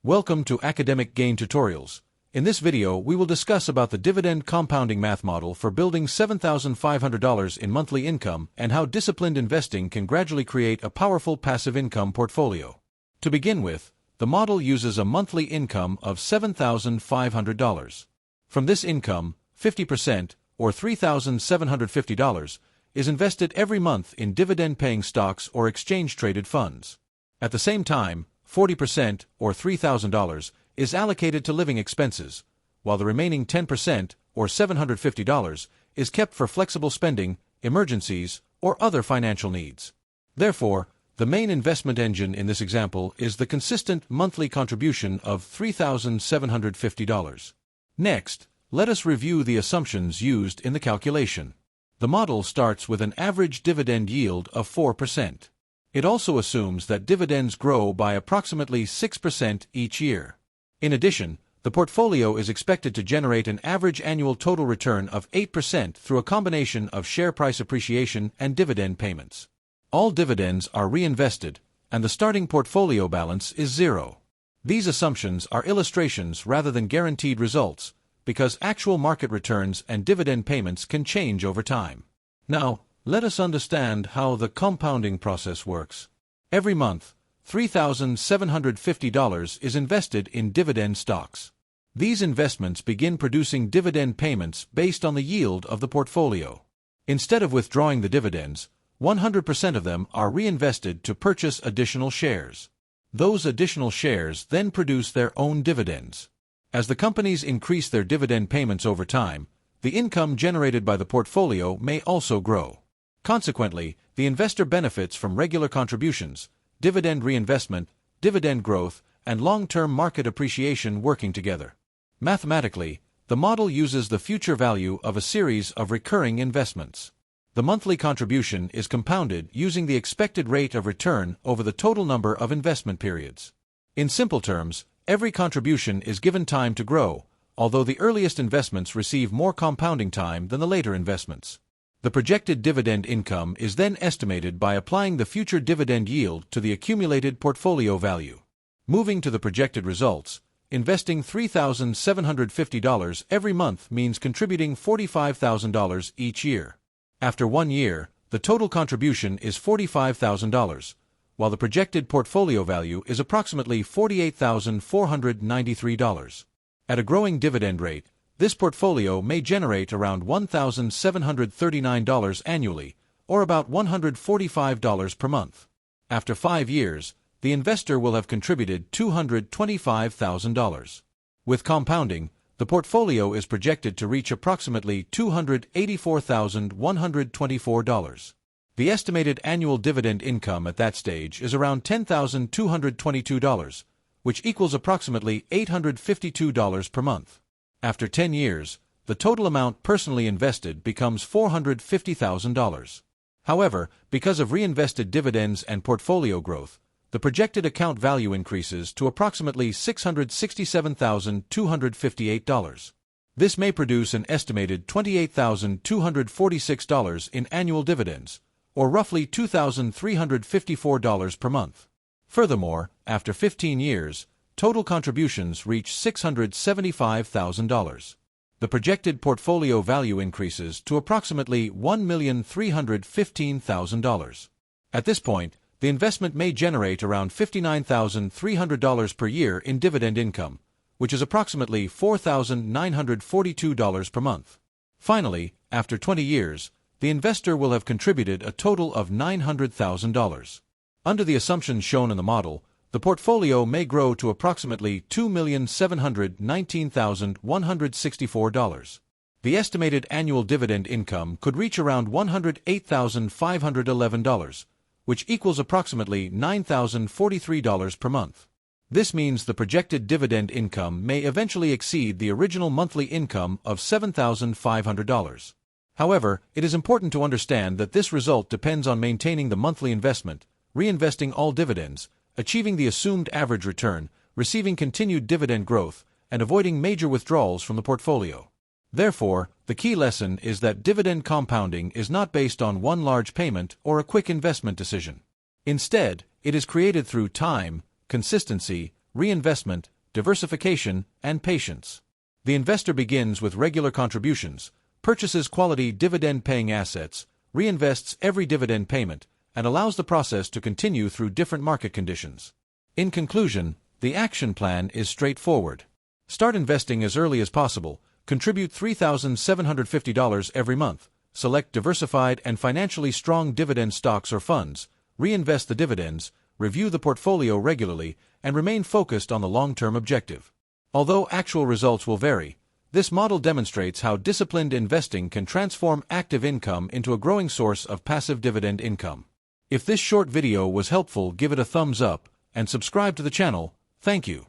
Welcome to Academic Gain Tutorials. In this video, we will discuss about the dividend compounding math model for building $7,500 in monthly income and how disciplined investing can gradually create a powerful passive income portfolio. To begin with, the model uses a monthly income of $7,500. From this income, 50%, or $3,750, is invested every month in dividend-paying stocks or exchange-traded funds. At the same time, 40%, or $3,000, is allocated to living expenses, while the remaining 10%, or $750, is kept for flexible spending, emergencies, or other financial needs. Therefore, the main investment engine in this example is the consistent monthly contribution of $3,750. Next, let us review the assumptions used in the calculation. The model starts with an average dividend yield of 4%. It also assumes that dividends grow by approximately 6% each year. In addition, the portfolio is expected to generate an average annual total return of 8% through a combination of share price appreciation and dividend payments. All dividends are reinvested, and the starting portfolio balance is zero. These assumptions are illustrations rather than guaranteed results, because actual market returns and dividend payments can change over time. Now, let us understand how the compounding process works. Every month, $3,750 is invested in dividend stocks. These investments begin producing dividend payments based on the yield of the portfolio. Instead of withdrawing the dividends, 100% of them are reinvested to purchase additional shares. Those additional shares then produce their own dividends. As the companies increase their dividend payments over time, the income generated by the portfolio may also grow. Consequently, the investor benefits from regular contributions, dividend reinvestment, dividend growth, and long-term market appreciation working together. Mathematically, the model uses the future value of a series of recurring investments. The monthly contribution is compounded using the expected rate of return over the total number of investment periods. In simple terms, every contribution is given time to grow, although the earliest investments receive more compounding time than the later investments. The projected dividend income is then estimated by applying the future dividend yield to the accumulated portfolio value. Moving to the projected results, investing $3,750 every month means contributing $45,000 each year. After 1 year, the total contribution is $45,000, while the projected portfolio value is approximately $48,493. At a growing dividend rate, this portfolio may generate around $1,739 annually, or about $145 per month. After 5 years, the investor will have contributed $225,000. With compounding, the portfolio is projected to reach approximately $284,124. The estimated annual dividend income at that stage is around $10,222, which equals approximately $852 per month. After 10 years, the total amount personally invested becomes $450,000. However, because of reinvested dividends and portfolio growth, the projected account value increases to approximately $667,258. This may produce an estimated $28,246 in annual dividends, or roughly $2,354 per month. Furthermore, after 15 years, total contributions reach $675,000. The projected portfolio value increases to approximately $1,315,000. At this point, the investment may generate around $59,300 per year in dividend income, which is approximately $4,942 per month. Finally, after 20 years, the investor will have contributed a total of $900,000. Under the assumptions shown in the model, the portfolio may grow to approximately $2,719,164. The estimated annual dividend income could reach around $108,511, which equals approximately $9,043 per month. This means the projected dividend income may eventually exceed the original monthly income of $7,500. However, it is important to understand that this result depends on maintaining the monthly investment, reinvesting all dividends, achieving the assumed average return, receiving continued dividend growth, and avoiding major withdrawals from the portfolio. Therefore, the key lesson is that dividend compounding is not based on one large payment or a quick investment decision. Instead, it is created through time, consistency, reinvestment, diversification, and patience. The investor begins with regular contributions, purchases quality dividend-paying assets, reinvests every dividend payment, and allows the process to continue through different market conditions. In conclusion, the action plan is straightforward. Start investing as early as possible, contribute $3,750 every month, select diversified and financially strong dividend stocks or funds, reinvest the dividends, review the portfolio regularly, and remain focused on the long-term objective. Although actual results will vary, this model demonstrates how disciplined investing can transform active income into a growing source of passive dividend income. If this short video was helpful, give it a thumbs up and subscribe to the channel. Thank you.